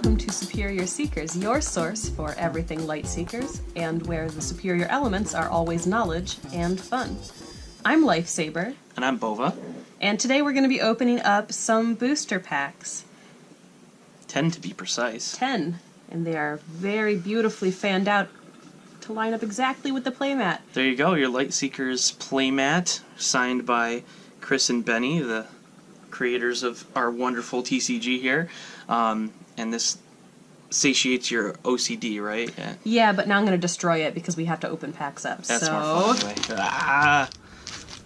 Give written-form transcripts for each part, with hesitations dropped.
welcome to Superior Seekers, your source for everything Lightseekers, and where the superior elements are always knowledge and fun. I'm Lifesaber. And I'm Bova. And today we're going to be opening up some booster packs. 10 to be precise. 10. And they are very beautifully fanned out to line up exactly with the playmat. There you go, your Lightseekers playmat, signed by Chris and Benny, the creators of our wonderful TCG here. And this satiates your OCD, right? Yeah, but now I'm going to destroy it because we have to open packs up. That's more fun anyway. Ah!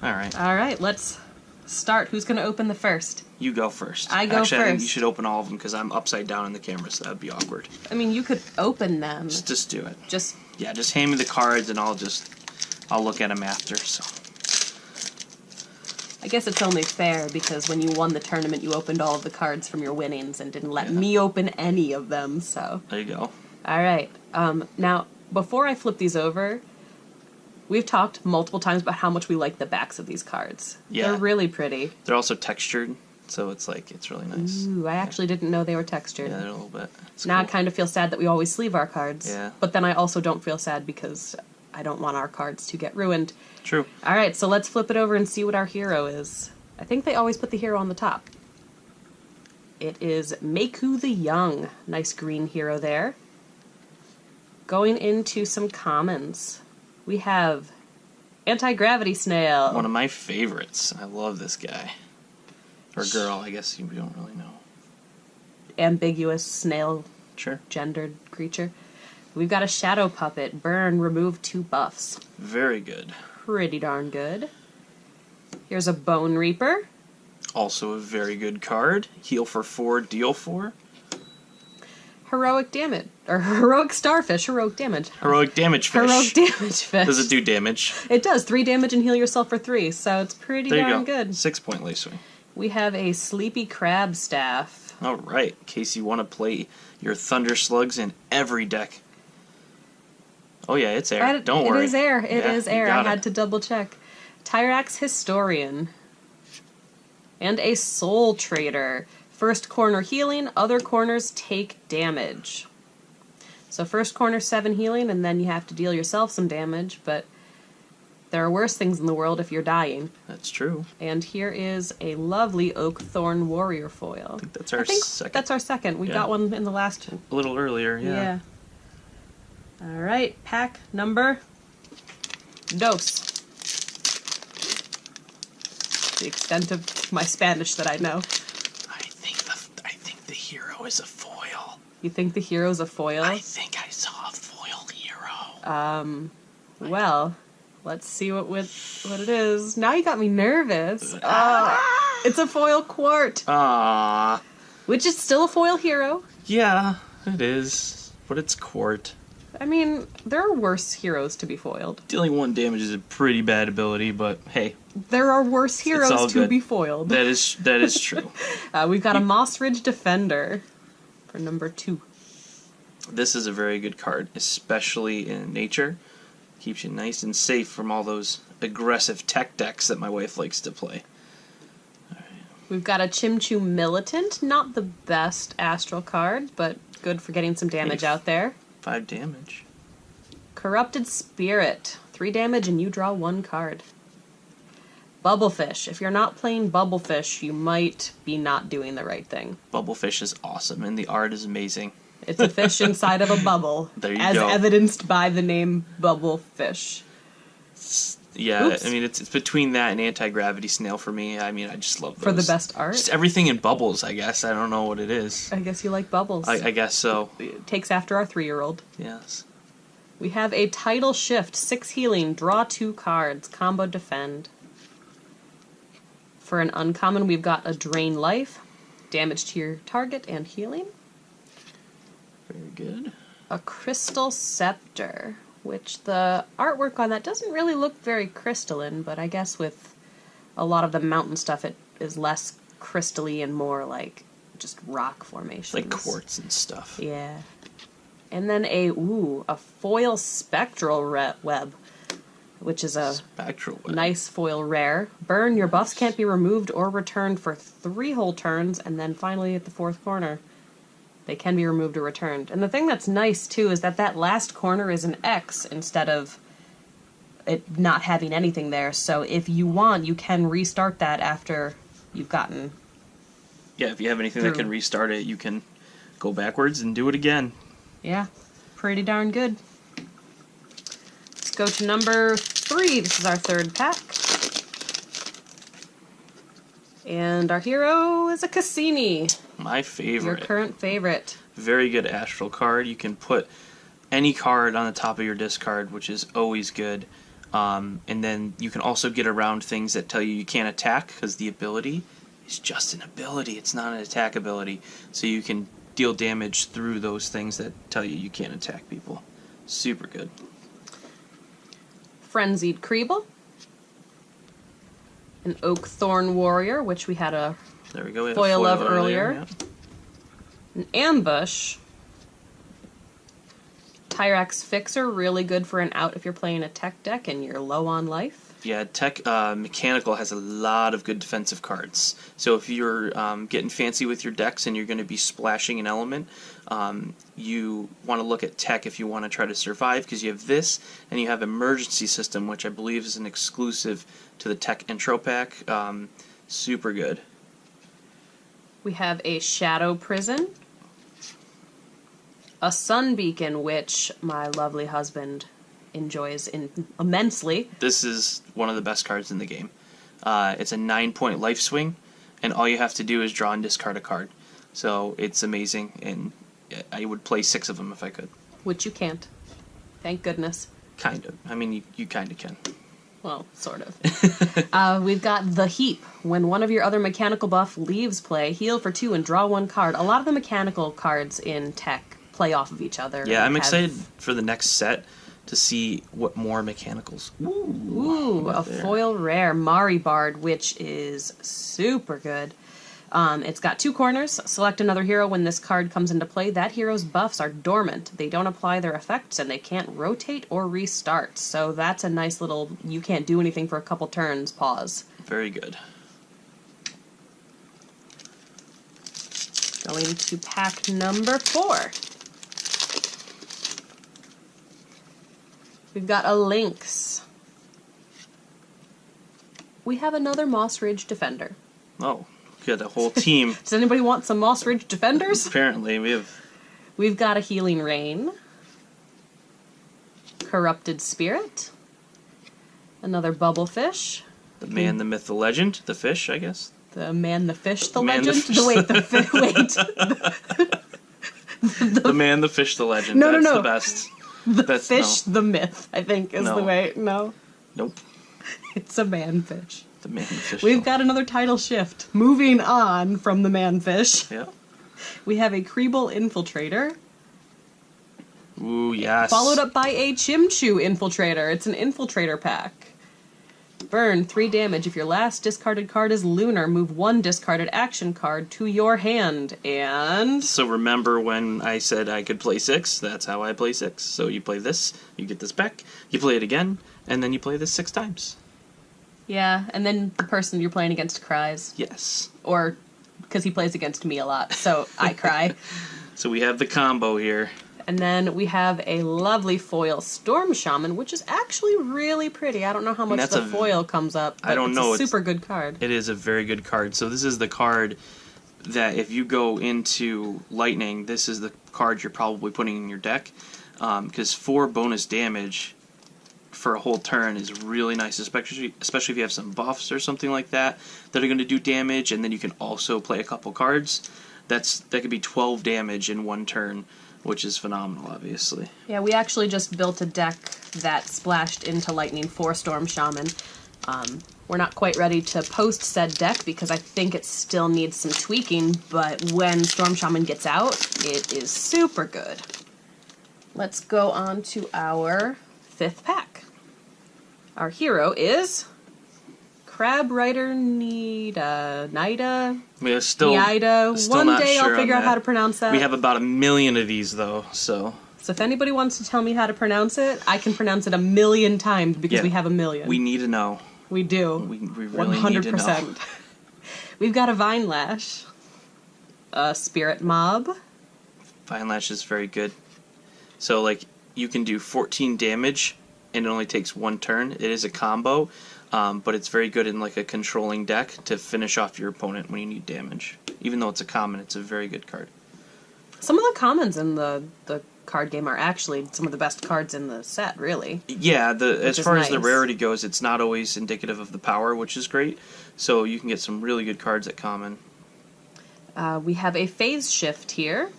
Alright. Alright, let's start. Who's going to open the first? You go first. I go Actually, first. I think you should open all of them because I'm upside down in the camera, so that would be awkward. I mean, you could open them. Just do it. Just hand me the cards and I'll look at them after, so. I guess it's only fair because when you won the tournament, you opened all of the cards from your winnings and didn't let me open any of them, so. There you go. Alright, now, before I flip these over, we've talked multiple times about how much we like the backs of these cards. Yeah. They're really pretty. They're also textured, so it's really nice. Ooh, I actually didn't know they were textured. Yeah, they're a little bit. It's Now cool. I kind of feel sad that we always sleeve our cards. Yeah. But then I also don't feel sad because I don't want our cards to get ruined. True. Alright, so let's flip it over and see what our hero is. I think they always put the hero on the top. It is Maku the Young. Nice green hero there. Going into some commons. We have Anti-Gravity Snail. One of my favorites. I love this guy. Or girl, I guess you don't really know. Ambiguous snail Sure. gendered creature. We've got a Shadow Puppet. Burn, remove 2 buffs. Very good. Pretty darn good. Here's a Bone Reaper. Also a very good card. Heal for 4, deal 4. Heroic damage. Or Heroic Starfish. Heroic damage. Heroic damage fish. Heroic damage fish. Does it do damage? It does. 3 damage and heal yourself for 3, so it's pretty There you darn go. good. 6-point lace swing. We have a Sleepy Crab Staff. Alright, in case you want to play your Thunder Slugs in every deck. Oh yeah, it's air. Don't worry. It is air. It is you air. I got had it. to double check. Tyrax Historian. And a Soul Trader. First corner healing, other corners take damage. So first corner 7 healing, and then you have to deal yourself some damage, but there are worse things in the world if you're dying. That's true. And here is a lovely Oak Thorn Warrior foil. I think that's our second. That's our second. We got one in the last one. A little earlier, yeah. Alright, pack number dos. The extent of my Spanish that I know. I think the hero is a foil. You think the hero's a foil? I think I saw a foil hero. Well, let's see what it is. Now you got me nervous. It's a foil Quart, Ah, which is still a foil hero. yeah, it is. But it's Quart. I mean, there are worse heroes to be foiled. Dealing 1 damage is a pretty bad ability, but hey, There are worse heroes all to good. be foiled. that is true. We've got a Moss Ridge Defender for number 2. This is a very good card, especially in nature. Keeps you nice and safe from all those aggressive tech decks that my wife likes to play. We've got a Chimchu Militant, not the best astral card, but good for getting some damage out there. 5 damage. Corrupted Spirit, 3 damage and you draw 1 card. Bubblefish, if you're not playing Bubblefish, you might be not doing the right thing. Bubblefish is awesome, and the art is amazing. It's a fish inside of a bubble, There you as go. evidenced by the name Bubblefish. Yeah, Oops. I mean, it's between that and Anti-Gravity Snail for me. I mean, I just love those. For the best art? Just everything in bubbles, I guess. I don't know what it is. I guess you like bubbles. I guess so. It takes after our 3-year-old. Yes. We have a Tidal Shift, 6 healing, draw 2 cards, combo defend. For an uncommon, we've got a Drain Life, damage to your target and healing. Very good. A Crystal Scepter, which the artwork on that doesn't really look very crystalline, but I guess with a lot of the mountain stuff it is less crystally and more like just rock formations. Like quartz and stuff. Yeah. And then a foil Spectral Web, which is a Spectral Web. nice foil rare. Burn, your buffs can't be removed or returned for 3 whole turns, and then finally at the 4th corner. They can be removed or returned. And the thing that's nice, too, is that that last corner is an X instead of it not having anything there. So if you want, you can restart that after you've gotten... Yeah, if you have anything that can restart it, you can go backwards and do it again. Yeah, pretty darn good. Let's go to number 3. This is our third pack. And our hero is a Cassini. My favorite. Your current favorite. Very good astral card. You can put any card on the top of your discard, which is always good. And then you can also get around things that tell you can't attack, because the ability is just an ability. It's not an attack ability. So you can deal damage through those things that tell you can't attack people. Super good. Frenzied Kriebel. An Oakthorn Warrior, which we had a there we go. We foil of earlier. Yeah. An Ambush. Tyrax Fixer, really good for an out if you're playing a tech deck and you're low on life. Yeah, Tech Mechanical has a lot of good defensive cards. So if you're getting fancy with your decks and you're going to be splashing an element, you want to look at Tech if you want to try to survive, because you have this and you have Emergency System, which I believe is an exclusive to the Tech intro pack. Super good. We have a Shadow Prison. A Sun Beacon, which my lovely husband enjoys immensely. This is one of the best cards in the game. It's a 9-point life swing, and all you have to do is draw and discard a card. So it's amazing, and I would play 6 of them if I could. Which you can't. Thank goodness. Kind of. I mean, you kind of can. Well, sort of. We've got the Heap. When one of your other mechanical buff leaves play, heal for 2 and draw 1 card. A lot of the mechanical cards in Tech play off of each other. Yeah, I'm excited for the next set to see what more mechanicals. Ooh, a foil rare Mari Bard, which is super good. It's got 2 corners. Select another hero when this card comes into play. That hero's buffs are dormant. They don't apply their effects, and they can't rotate or restart. So that's a nice little, you can't do anything for a couple turns, pause. Very good. Going to pack number 4. We've got a Lynx. We have another Moss Ridge Defender. Oh, we got a whole team. Does anybody want some Moss Ridge Defenders? Apparently, We've got a Healing Rain. Corrupted Spirit. Another Bubblefish. The man, the myth, the legend. The fish, I guess. The man, the fish, the man, legend? the Wait, The man, the fish, the legend. No, That's no. the best. The fish, the myth, I think, is the way. No. Nope. It's a manfish. The man, the fish. We've got another title shift. Moving on from the manfish. Yeah. We have a Kriebel Infiltrator. Ooh, yes. Followed up by a Chimchu Infiltrator. It's an Infiltrator pack. Burn 3 damage. If your last discarded card is Lunar, move 1 discarded action card to your hand. And... So remember when I said I could play 6? That's how I play 6. So you play this, you get this back, you play it again, and then you play this 6 times. Yeah, and then the person you're playing against cries. Yes. Or, because he plays against me a lot, so I cry. So we have the combo here. And then we have a lovely foil Storm Shaman, which is actually really pretty. I don't know how much the foil comes up, but I don't know. It's a super good card. It is a very good card. So this is the card that if you go into Lightning, this is the card you're probably putting in your deck. Because 4 bonus damage for a whole turn is really nice, especially if you have some buffs or something like that that are going to do damage, and then you can also play a couple cards. That could be 12 damage in 1 turn, which is phenomenal, obviously. Yeah, we actually just built a deck that splashed into Lightning for Storm Shaman. We're not quite ready to post said deck because I think it still needs some tweaking, but when Storm Shaman gets out, it is super good. Let's go on to our 5th pack. Our hero is Crab Rider Nida. We're still One not day sure I'll figure on out how to pronounce that. We have about 1 million of these, though, so... So if anybody wants to tell me how to pronounce it, I can pronounce it 1,000,000 times because we have 1,000,000. We need to know. We do. We really 100%. Need to know. We've got a Vine Lash, a Spirit Mob, Vine Lash is very good. So like you can do 14 damage and it only takes 1 turn. It is a combo, but it's very good in like a controlling deck to finish off your opponent when you need damage. Even though it's a common, it's a very good card. Some of the commons in the card game are actually some of the best cards in the set, really. Yeah, as far as the nice. rarity goes, it's not always indicative of the power, which is great. So you can get some really good cards at common. We have a phase shift here.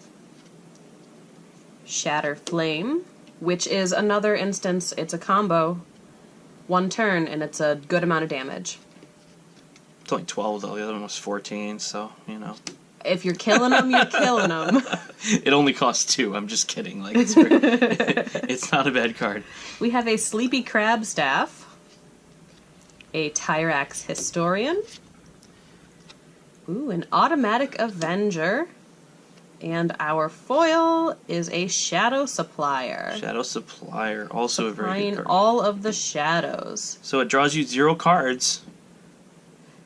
Shatter Flame, which is another instance, it's a combo, 1 turn, and it's a good amount of damage. It's only 12 though, the other one was 14, so, you know. If you're killing them, you're killing them. It only costs 2, I'm just kidding. Like it's not a bad card. We have a Sleepy Crab Staff, a Tyrax Historian, an Automatic Avenger, and our foil is a Shadow Supplier. Shadow Supplier, also a very good card. All of the shadows. So it draws you 0 cards,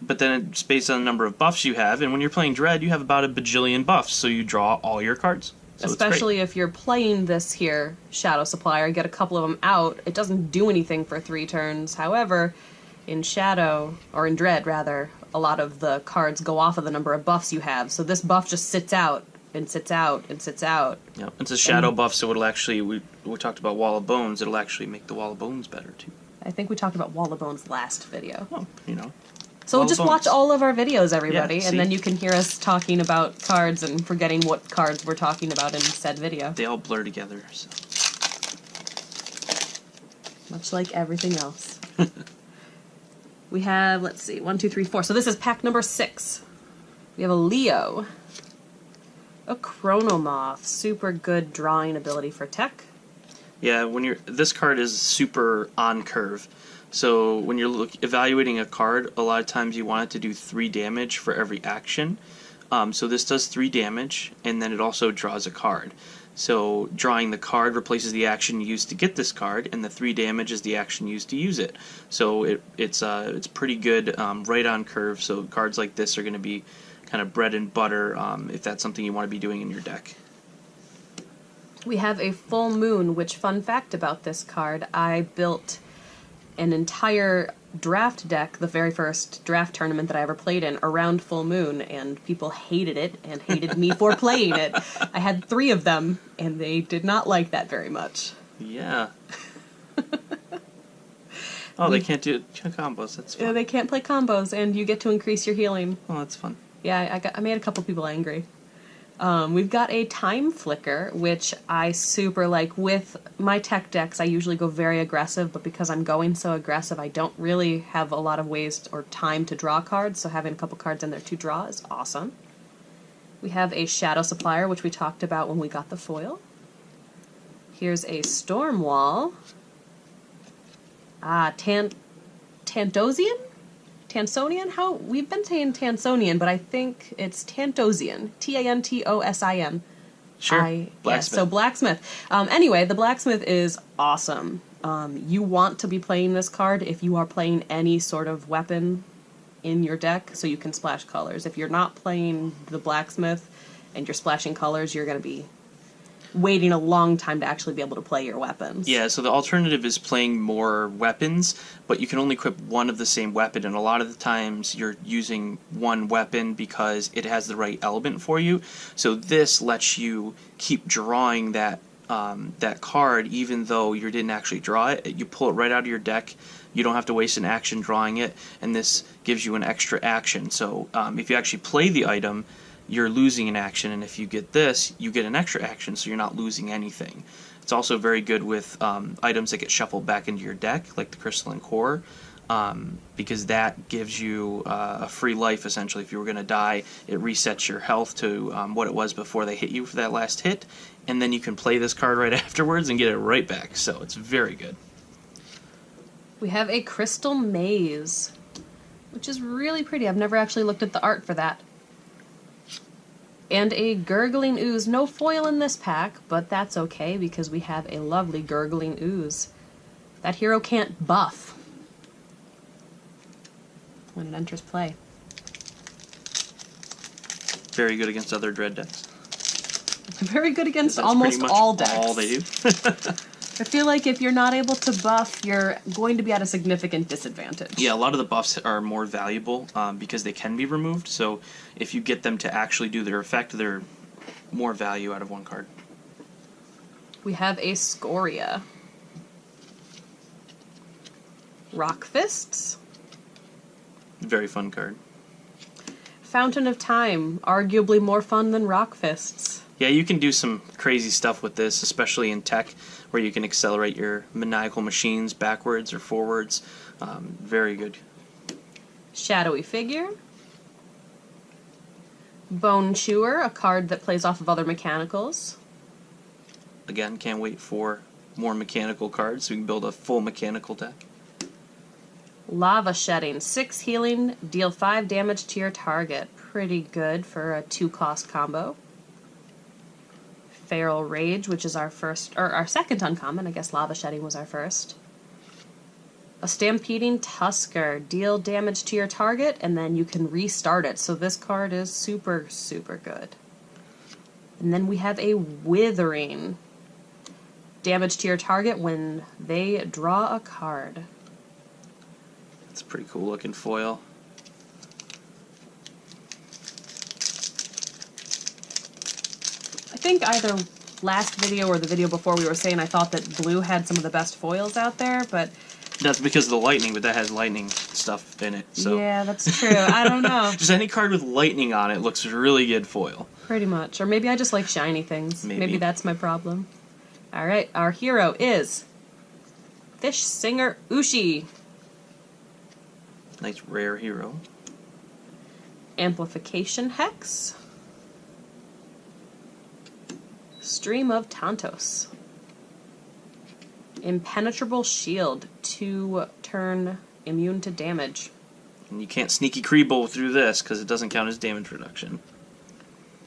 but then it's based on the number of buffs you have, and when you're playing Dread, you have about a bajillion buffs, so you draw all your cards. So especially if you're playing this here Shadow Supplier, get a couple of them out, it doesn't do anything for 3 turns. However, in Shadow, or in Dread rather, a lot of the cards go off of the number of buffs you have, so this buff just sits out and sits out and sits out. Yeah, it's a shadow buff, so it'll actually, we talked about Wall of Bones, it'll actually make the Wall of Bones better too. I think we talked about Wall of Bones last video. Oh, you know. So just watch all of our videos, everybody, Yeah, and then you can hear us talking about cards and forgetting what cards we're talking about in said video. They all blur together, so. Much like everything else. We have, let's see, 1, 2, 3, 4. So this is pack number 6. We have a Leo. A Chronomoth. Super good drawing ability for tech. Yeah, this card is super on curve. So when you're evaluating a card, a lot of times you want it to do 3 damage for every action. So this does 3 damage, and then it also draws a card. So drawing the card replaces the action used to get this card, and the 3 damage is the action used to use it. So it's pretty good, right on curve. So cards like this are going to be kind of bread and butter if that's something you want to be doing in your deck. We have a Full Moon, which, fun fact about this card, I built an entire draft deck, the very first draft tournament that I ever played in, around Full Moon, and people hated it and hated me for playing it. I had 3 of them, and they did not like that very much. Yeah. Oh, they can't do combos. That's fun. They can't play combos, and you get to increase your healing. Oh, that's fun. Yeah, I made a couple people angry. We've got a Time Flicker, which I super like. With my tech decks, I usually go very aggressive, but because I'm going so aggressive, I don't really have a lot of ways or time to draw cards, so having a couple cards in there to draw is awesome. We have a Shadow Supplier, which we talked about when we got the foil. Here's a Storm Wall. Tantosian? Tansonian? How? We've been saying Tansonian, but I think it's Tantosian. Tantosin. Sure. Blacksmith. Yeah, so Blacksmith. Anyway, the Blacksmith is awesome. You want to be playing this card if you are playing any sort of weapon in your deck, so you can splash colors. If you're not playing the Blacksmith and you're splashing colors, you're going to be waiting a long time to actually be able to play your weapons. Yeah, so the alternative is playing more weapons, but you can only equip one of the same weapon, and a lot of the times you're using one weapon because it has the right element for you. So this lets you keep drawing that card even though you didn't actually draw it. You pull it right out of your deck. You don't have to waste an action drawing it, and this gives you an extra action. So if you actually play the item, you're losing an action, and if you get this, you get an extra action, so you're not losing anything. It's also very good with items that get shuffled back into your deck, like the Crystalline Core, because that gives you a free life, essentially. If you were going to die, it resets your health to what it was before they hit you for that last hit, and then you can play this card right afterwards and get it right back, so it's very good. We have a Crystal Maze, which is really pretty. I've never actually looked at the art for that. And a Gurgling Ooze. No foil in this pack, but that's okay because we have a lovely Gurgling Ooze. That hero can't buff when it enters play. Very good against other Dread decks. Very good against That's almost pretty much all decks. all they do. I feel like if you're not able to buff, you're going to be at a significant disadvantage. Yeah, a lot of the buffs are more valuable because they can be removed. So if you get them to actually do their effect, they're more value out of one card. We have a Scoria. Rock Fists. Very fun card. Fountain of Time. Arguably more fun than Rock Fists. Yeah, you can do some crazy stuff with this, especially in tech, where you can accelerate your maniacal machines backwards or forwards. Very good. Shadowy Figure. Bone Chewer, a card that plays off of other mechanicals. Again, can't wait for more mechanical cards so we can build a full mechanical deck. Lava Shedding. 6 healing, deal 5 damage to your target. Pretty good for a 2-cost combo. Feral Rage, which is our second uncommon. I guess Lava Shedding was our first. A Stampeding Tusker. Deal damage to your target, and then you can restart it. So this card is super, super good. And then we have a Withering. Damage to your target when they draw a card. It's a pretty cool looking foil. I think either last video or the video before we were saying I thought that blue had some of the best foils out there, but... That's because of the lightning, but that has lightning stuff in it. So yeah, that's true. I don't know. just any card with lightning on it looks really good foil. Pretty much. Or maybe I just like shiny things. Maybe that's my problem. Alright, our hero is Fish Singer Ushi. Nice rare hero. Amplification Hex. Stream of Tantos. Impenetrable Shield. 2-turn immune to damage. And you can't sneaky Creeble through this because it doesn't count as damage reduction.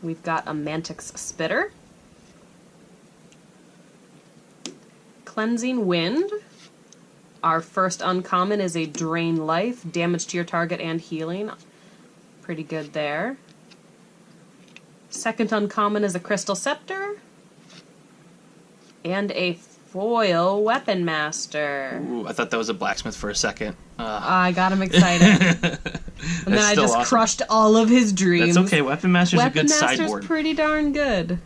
We've got a Mantix Spitter. Cleansing Wind. Our first uncommon is a Drain Life. Damage to your target and healing. Pretty good there. Second uncommon is a Crystal Scepter. And a foil Weapon Master. Ooh, I thought that was a blacksmith for a second. I got him excited. And then I just awesome. Crushed all of his dreams. That's okay. Weapon Master's a good sideboard. Weapon Master's pretty darn good.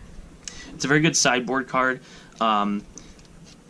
It's a very good sideboard card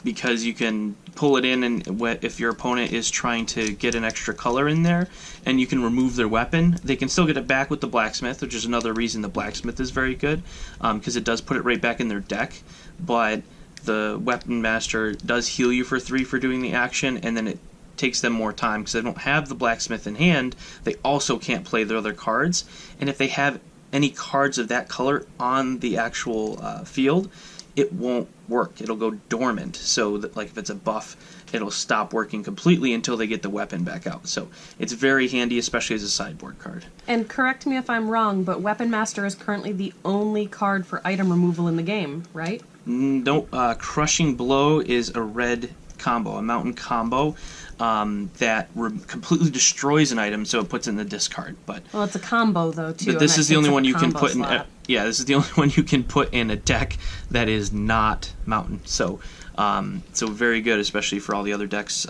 because you can pull it in and if your opponent is trying to get an extra color in there and you can remove their weapon, they can still get it back with the blacksmith, which is another reason the blacksmith is very good because it does put it right back in their deck, but the Weapon Master does heal you for 3 for doing the action, and then it takes them more time because they don't have the blacksmith in hand. They also can't play their other cards, and if they have any cards of that color on the actual field, it won't work. It'll go dormant. So that, like if it's a buff, it'll stop working completely until they get the weapon back out. So it's very handy, especially as a sideboard card. And correct me if I'm wrong, but Weapon Master is currently the only card for item removal in the game, right? No, Crushing Blow is a red combo, a mountain combo that completely destroys an item, so it puts it in the discard. But well, it's a combo though too. But this is the only one you can put in. Yeah, this is the only one you can put in a deck that is not mountain. So, so very good, especially for all the other decks.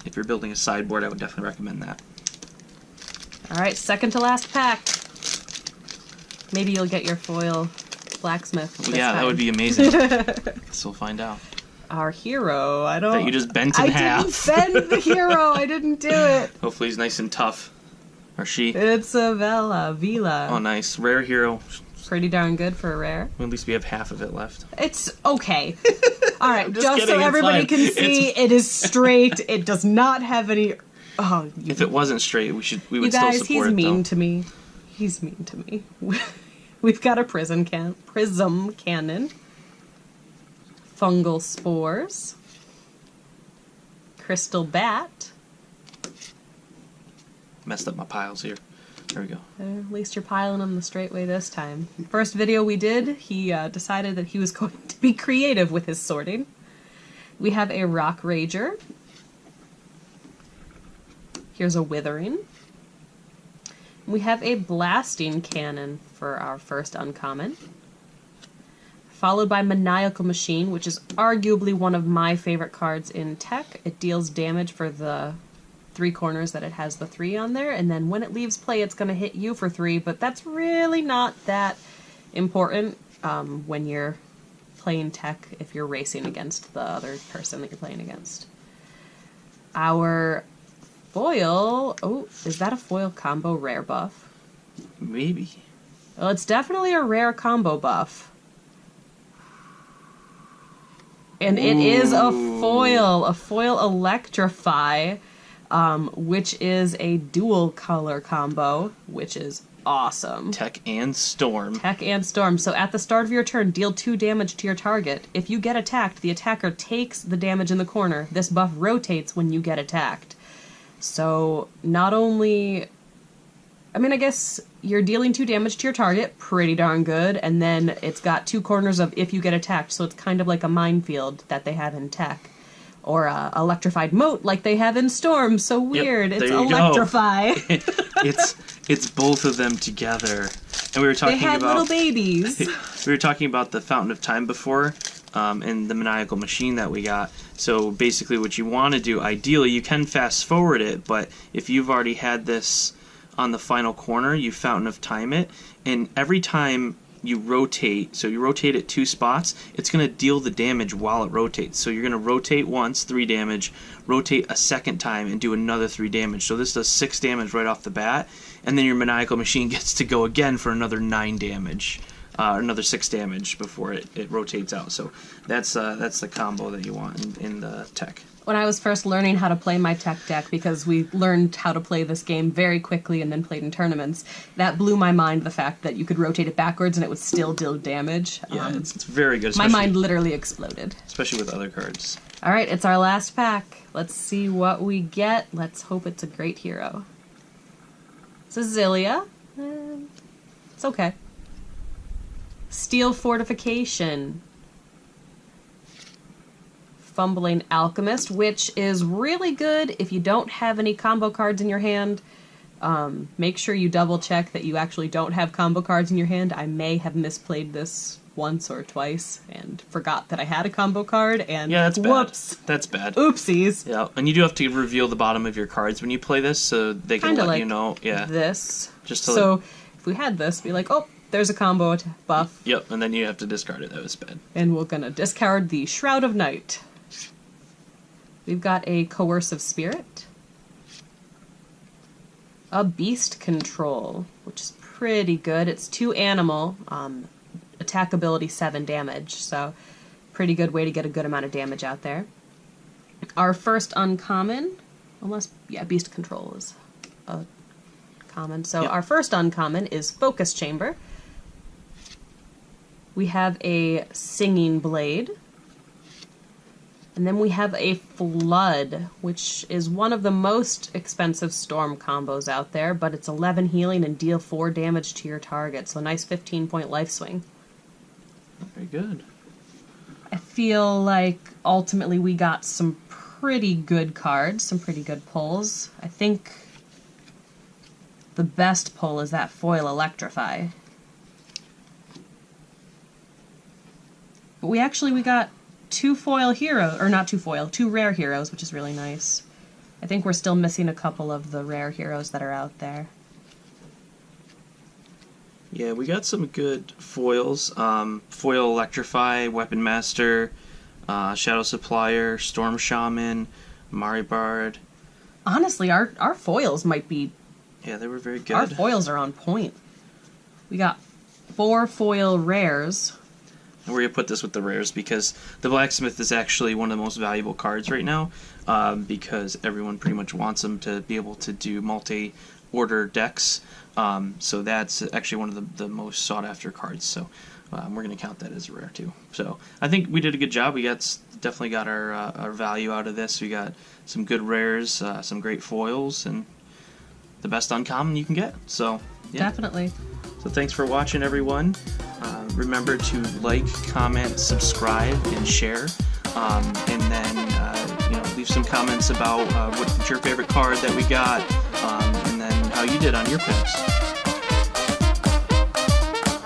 If you're building a sideboard, I would definitely recommend that. All right, second to last pack. Maybe you'll get your foil blacksmith. Yeah, that would be amazing. Guess we'll find out. Our hero, That you just bent in half. I didn't bend the hero. I didn't do it. Hopefully he's nice and tough. Or she. It's a Vila. Oh, nice. Rare hero. Pretty darn good for a rare. Well, at least we have half of it left. It's okay. All right, just kidding, so it's everybody fine. can see, it is straight. It does not have any... Oh, If it wasn't straight, we would still support it, You guys, he's mean though. to me. He's mean to me. We've got a prism cannon, fungal spores, crystal bat. Messed up my piles here. There we go. At least you're piling them the straight way this time. First video we did, he decided that he was going to be creative with his sorting. We have a Rock Rager. Here's a Withering. We have a Blasting Cannon for our first uncommon. followed by Maniacal Machine, which is arguably one of my favorite cards in Tech. It deals damage for the 3 corners that it has the 3 on there, and then when it leaves play, it's going to hit you for 3, but that's really not that important when you're playing Tech if you're racing against the other person that you're playing against. Our foil... Oh, is that a foil combo rare buff? Maybe. Well, it's definitely a rare combo buff. And it is a foil Electrify, which is a dual color combo, which is awesome. Tech and Storm. Tech and Storm. So at the start of your turn, deal 2 damage to your target. If you get attacked, the attacker takes the damage in the corner. This buff rotates when you get attacked. So not only... I mean, I guess you're dealing 2 damage to your target, pretty darn good, and then it's got 2 corners of if you get attacked, so it's kind of like a minefield that they have in Tech. Or a electrified moat like they have in Storm. So weird. Yep, it's Electrify. it's both of them together. And we were talking they had about... little babies. We were talking about the Fountain of Time before, and the Maniacal Machine that we got. So basically what you want to do, ideally, you can fast forward it, but if you've already had this on the final corner, you Fountain of Time it, and every time you rotate, so you rotate it 2 spots, it's going to deal the damage while it rotates. So you're going to rotate once, 3 damage, rotate a second time, and do another 3 damage. So this does 6 damage right off the bat, and then your Maniacal Machine gets to go again for another 9 damage, another 6 damage before it rotates out. So that's the combo that you want in the Tech. When I was first learning how to play my Tech deck, because we learned how to play this game very quickly and then played in tournaments, that blew my mind, the fact that you could rotate it backwards and it would still deal damage. Yeah, it's very good. My mind literally exploded. Especially with other cards. All right, it's our last pack. Let's see what we get. Let's hope it's a great hero. It's a Zilia. It's okay. Steel Fortification. Fumbling Alchemist, which is really good if you don't have any combo cards in your hand. Make sure you double check that you actually don't have combo cards in your hand. I may have misplayed this once or twice and forgot that I had a combo card, and yeah, that's whoops. Bad. That's bad. Oopsies. Yeah, and you do have to reveal the bottom of your cards when you play this, so they can Kinda let like you know. Yeah, this. Just to so if we had this, be like, oh, there's a combo buff. Yep, and then you have to discard it. That was bad. And we're gonna discard the Shroud of Night. We've got a Coercive Spirit, a Beast Control, which is pretty good. It's 2 animal, attack ability 7 damage, so pretty good way to get a good amount of damage out there. Our first uncommon, Beast Control is a common. So yep. Our first uncommon is Focus Chamber. We have a Singing Blade. And then we have a Flood, which is one of the most expensive Storm combos out there, but it's 11 healing and deal 4 damage to your target, so a nice 15-point life swing. Very good. I feel like ultimately we got some pretty good cards, some pretty good pulls. I think the best pull is that foil Electrify. But we got 2 foil heroes, or not 2 foil, 2 rare heroes, which is really nice. I think we're still missing a couple of the rare heroes that are out there. Yeah, we got some good foils. Foil Electrify, Weapon Master, Shadow Supplier, Storm Shaman, Mari Bard. Honestly, our foils might be... Yeah, they were very good. Our foils are on point. We got 4 foil rares. And we're going to put this with the rares because the Blacksmith is actually one of the most valuable cards right now because everyone pretty much wants them to be able to do multi-order decks. So that's actually one of the most sought-after cards. So we're going to count that as a rare too. So I think we did a good job. We definitely got our value out of this. We got some good rares, some great foils, and the best uncommon you can get. So yeah. Definitely. So thanks for watching, everyone. Remember to like, comment, subscribe, and share. And then leave some comments about what's your favorite card that we got, and then how you did on your picks.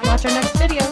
Watch our next video.